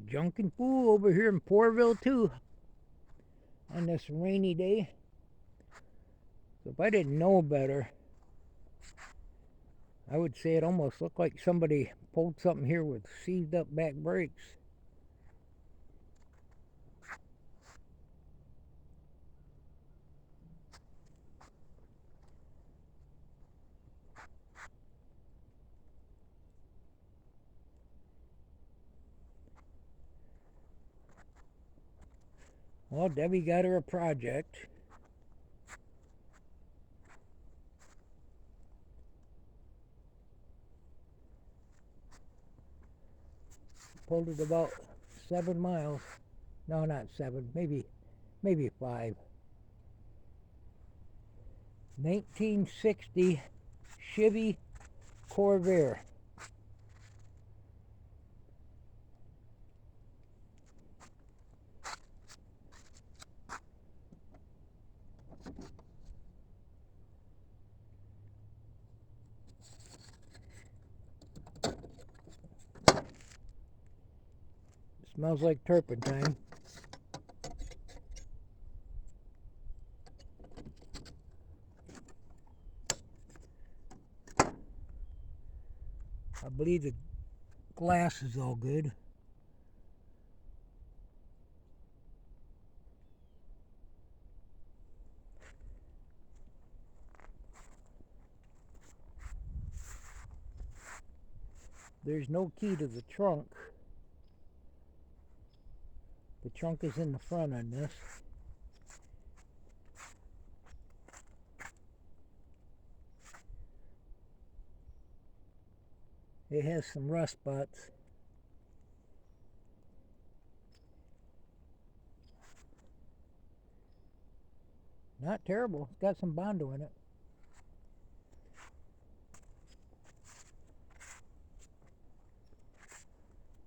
junking pool over here in Poorville too on this rainy day. So if I didn't know better, I would say it almost looked like somebody pulled something here with seized up back brakes. Well, Debbie got her a project. Pulled it about 7 miles. No, not 7, maybe 5. 1960 Chevy Corvair. Smells like turpentine. I believe the glass is all good. There's no key to the trunk. The trunk is in the front on this. It has some rust spots. Not terrible. It's got some Bondo in it.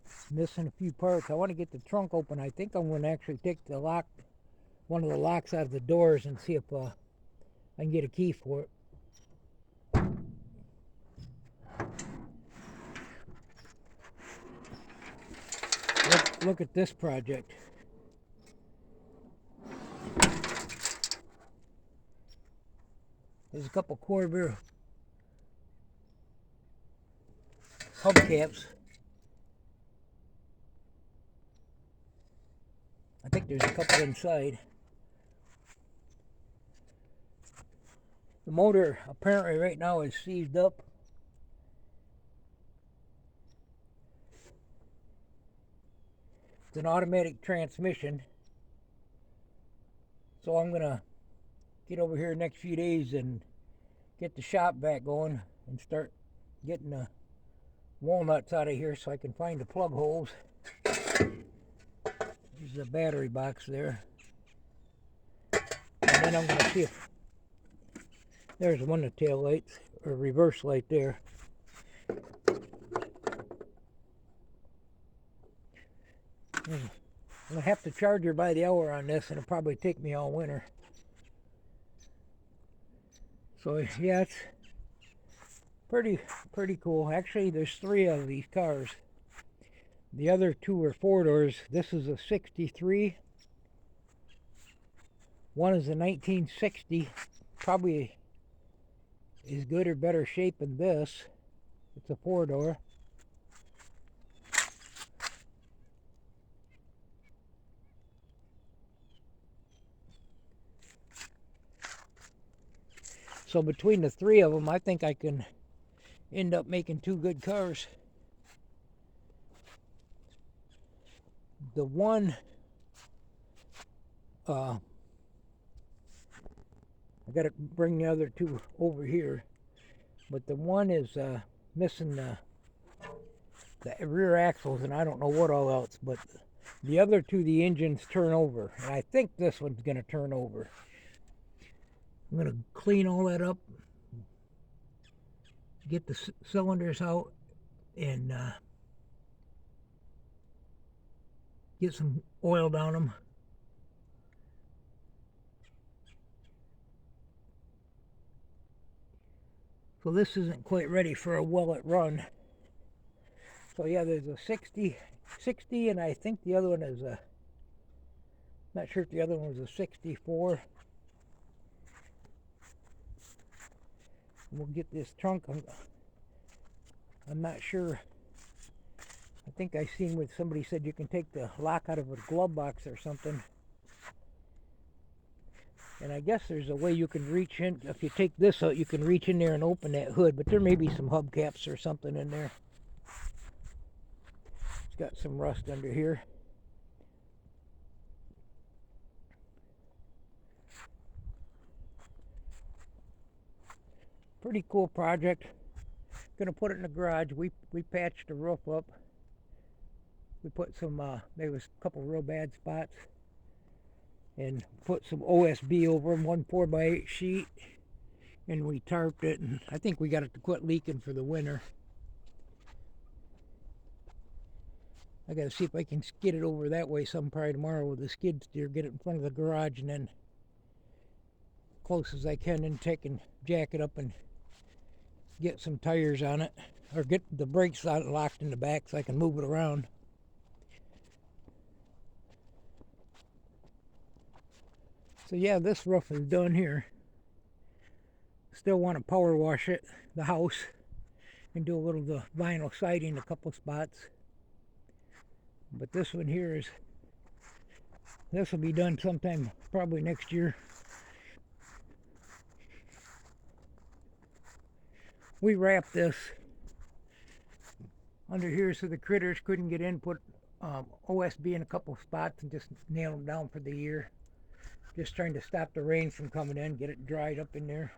It's missing a few parts. I want to get the trunk open. I think I'm going to actually take the lock, one of the locks out of the doors and see if I can get a key for it. Look at this project. There's a couple Corvair hubcaps. I think there's a couple inside. The motor apparently right now is seized up. It's an automatic transmission. So I'm going to get over here next few days and get the shop back going and start getting the walnuts out of here so I can find the plug holes. There's a battery box there. And then I'm going to see if there's one of the tail lights or reverse light there. I'm going to have to charge her by the hour on this, and it'll probably take me all winter. So yeah, it's pretty cool. Actually, there's 3 of these cars. The other 2 are 4-doors. This is a 63. One is a 1960. Probably is good or better shape than this. It's a 4-door. So between the 3 of them, I think I can end up making 2 good cars. The one, I got to bring the other 2 over here, but the one is missing the rear axles, and I don't know what all else, but the other 2, the engines turn over, and I think this one's going to turn over. I'm going to clean all that up, get the cylinders out, and get some oil down them. So this isn't quite ready for a well-it run. So yeah, there's a 60 60, and I think the other one is a, not sure if the other one was a 64. We'll get this trunk. I'm not sure. I think I seen where somebody said you can take the lock out of a glove box or something. And I guess there's a way you can reach in. If you take this out, you can reach in there and open that hood. But there may be some hubcaps or something in there. It's got some rust under here. Pretty cool project. Gonna put it in the garage. We patched the roof up. We put some, there was a couple real bad spots. And put some OSB over them, 1 4x8 sheet. And we tarped it, and I think we got it to quit leaking for the winter. I gotta see if I can skid it over that way some probably tomorrow with the skid steer, get it in front of the garage, and then close as I can, and take and jack it up and get some tires on it, or get the brakes locked in the back so I can move it around. So yeah, this roof is done here. Still want to power wash it, the house, and do a little of the vinyl siding, a couple spots. But this one here is, this will be done sometime probably next year. We wrapped this under here so the critters couldn't get in, put OSB in a couple spots and just nail them down for the year. Just trying to stop the rain from coming in, get it dried up in there.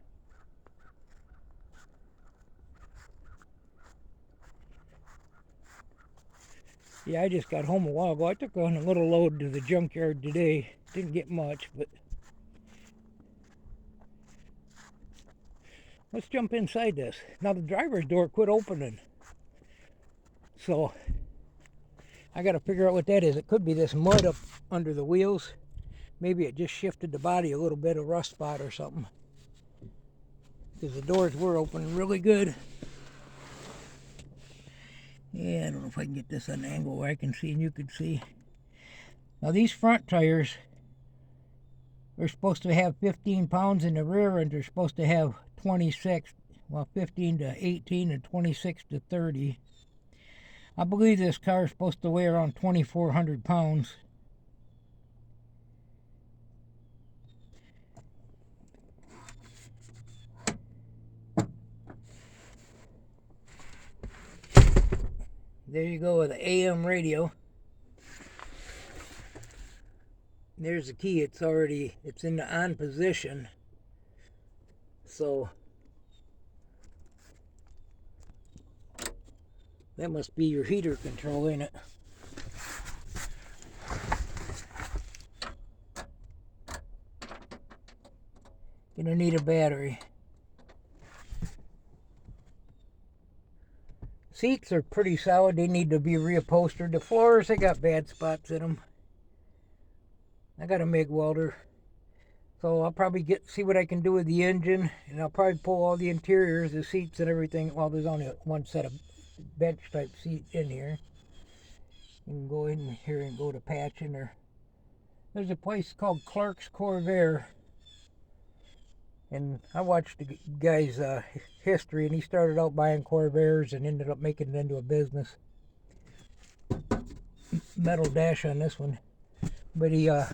Yeah, I just got home a while ago. I took on a little load to the junkyard today. Didn't get much, but let's jump inside this. Now the driver's door quit opening. So I got to figure out what that is. It could be this mud up under the wheels. Maybe it just shifted the body a little bit, a rust spot or something. Because the doors were open really good. Yeah, I don't know if I can get this on an angle where I can see and you can see. Now these front tires are supposed to have 15 pounds in the rear, and they're supposed to have 26, well 15 to 18 and 26 to 30. I believe this car is supposed to weigh around 2,400 pounds. There you go with the AM radio. There's the key. It's in the on position. So that must be your heater control, ain't it? Gonna need a battery. Seats are pretty solid. They need to be reupholstered. The floors, they got bad spots in them. I got a MIG welder, so I'll probably see what I can do with the engine, and I'll probably pull all the interiors, the seats and everything. Well, there's only one set of bench type seat in here. You can go in here and go to patching. Or there's a place called Clark's Corvair, and I watched the guy's history, and he started out buying Corvairs and ended up making it into a business. Metal dash on this one, but he I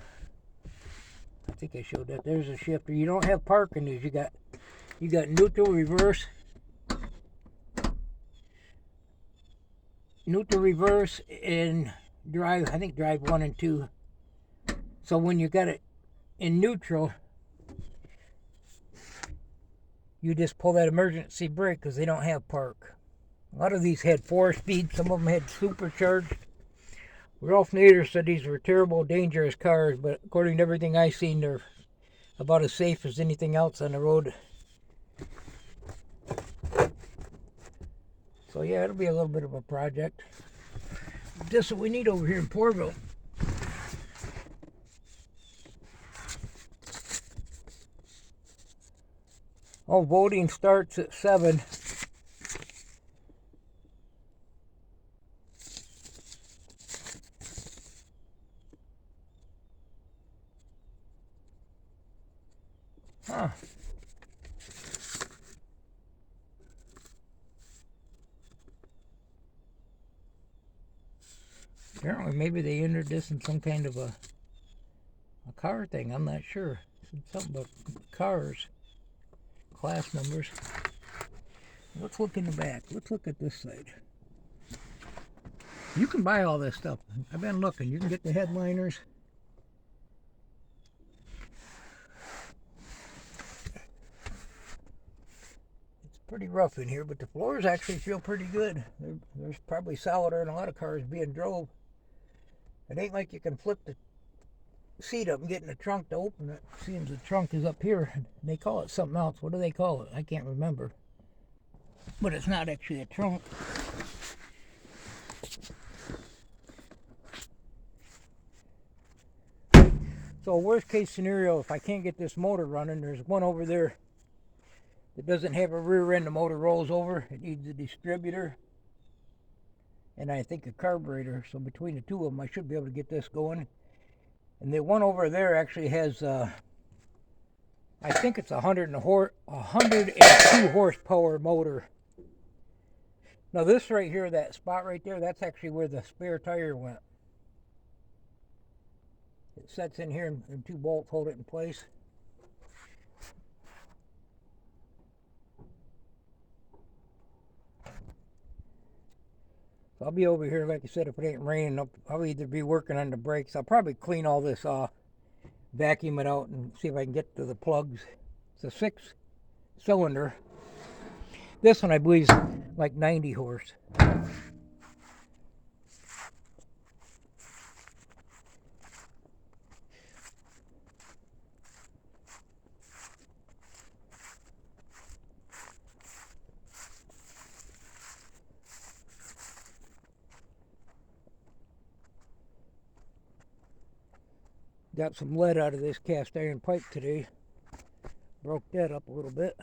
think I showed that. There's a shifter. You don't have park in these. You got neutral, reverse, and drive. I think drive 1 and 2. So when you got it in neutral, you just pull that emergency brake because they don't have park. A lot of these had 4-speed. Some of them had supercharged. Ralph Nader said these were terrible, dangerous cars, but according to everything I've seen, they're about as safe as anything else on the road. So yeah, it'll be a little bit of a project. Just what we need over here in Porville. Oh, voting starts at 7. Huh. Apparently, maybe they entered this in some kind of a car thing. I'm not sure. Something about cars, class numbers. Let's look in the back. Let's look at this side. You can buy all this stuff. I've been looking. You can get the headliners. It's pretty rough in here, but the floors actually feel pretty good. There's probably solider than a lot of cars being drove. It ain't like you can flip the seat up and get in the trunk to open it. Seems the trunk is up here. They call it something else. What do they call it? I can't remember. But it's not actually a trunk. So worst case scenario, if I can't get this motor running, there's one over there that doesn't have a rear end. The motor rolls over. It needs a distributor and I think a carburetor. So between the two of them, I should be able to get this going. And the one over there actually has, I think it's 102 horsepower motor. Now this right here, that spot right there, that's actually where the spare tire went. It sets in here and two bolts hold it in place. So I'll be over here, like I said, if it ain't raining, I'll either be working on the brakes. I'll probably clean all this off, vacuum it out, and see if I can get to the plugs. It's a 6-cylinder. This one, I believe, is like 90 horse. Got some lead out of this cast iron pipe today. Broke that up a little bit.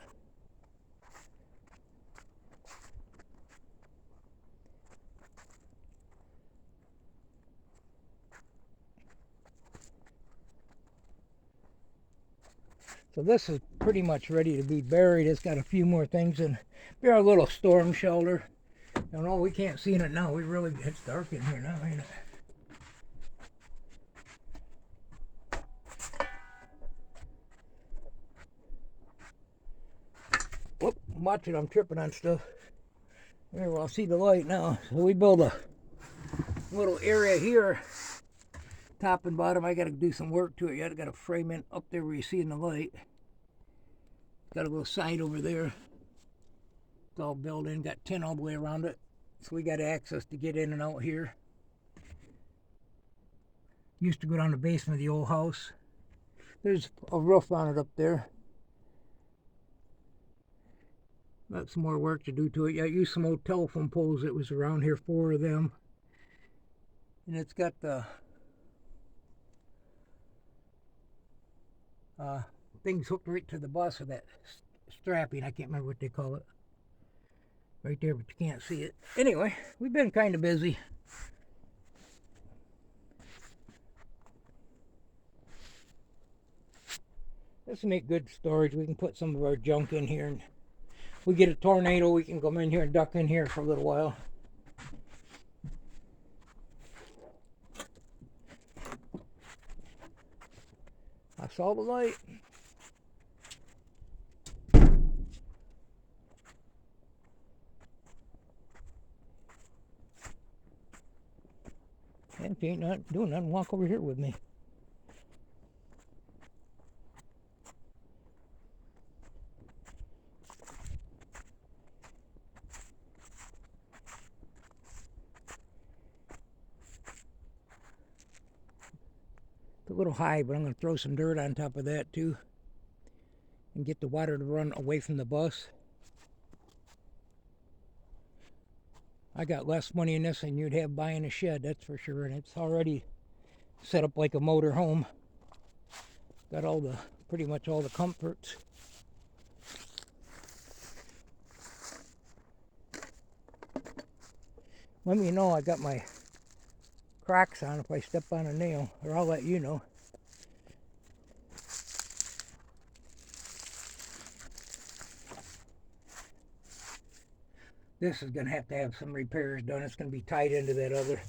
So this is pretty much ready to be buried. It's got a few more things in. Be our little storm shelter. I know we can't see in it now. It's dark in here now, ain't it? Whoop, watch it, I'm tripping on stuff. There, well, I'll see the light now. So we build a little area here, top and bottom. I got to do some work to it yet. I got to frame it up there where you see in the light. Got a little side over there. It's all built in, got tin all the way around it. So we got access to get in and out here. Used to go down the basement of the old house. There's a roof on it up there. Got some more work to do to it. Yeah, I used some old telephone poles that was around here, 4 of them. And it's got the things hooked right to the bus of that strapping. I can't remember what they call it. Right there, but you can't see it. Anyway, we've been kind of busy. This will make good storage. We can put some of our junk in here, and we get a tornado, we can come in here and duck in here for a little while. I saw the light. And if you ain't not doing nothing, walk over here with me. It's a little high, but I'm going to throw some dirt on top of that too and get the water to run away from the bus. I got less money in this than you'd have buying a shed, that's for sure, and it's already set up like a motor home. Got pretty much all the comforts. Let me know I got my Crocs on if I step on a nail, or I'll let you know. This is going to have some repairs done. It's going to be tied into that other.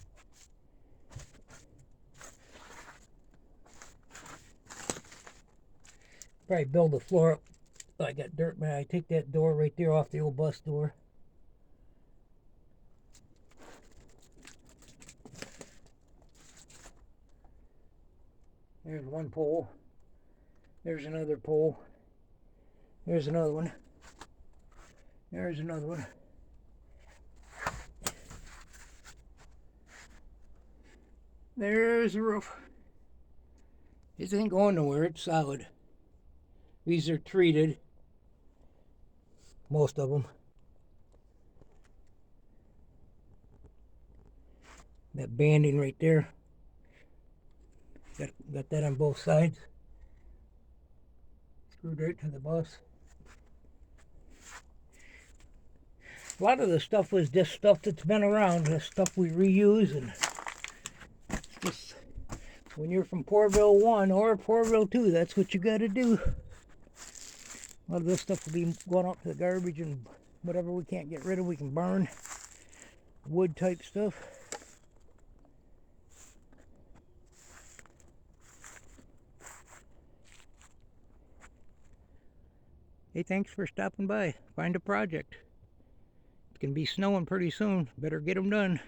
Probably build the floor up. I got dirt, man. I take that door right there off the old bus door. There's one pole. There's another pole. There's another one. There's another one. There's the roof. This ain't going nowhere. It's solid. These are treated. Most of them. That banding right there. Got that on both sides. Screwed right to the bus. A lot of the stuff was just stuff that's been around, the stuff we reuse, and just when you're from Corville 1 or Corville 2, that's what you got to do. A lot of this stuff will be going up to the garbage, and whatever we can't get rid of, we can burn. Wood type stuff. Hey, thanks for stopping by. Find a project. It's going to be snowing pretty soon. Better get them done.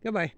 Goodbye.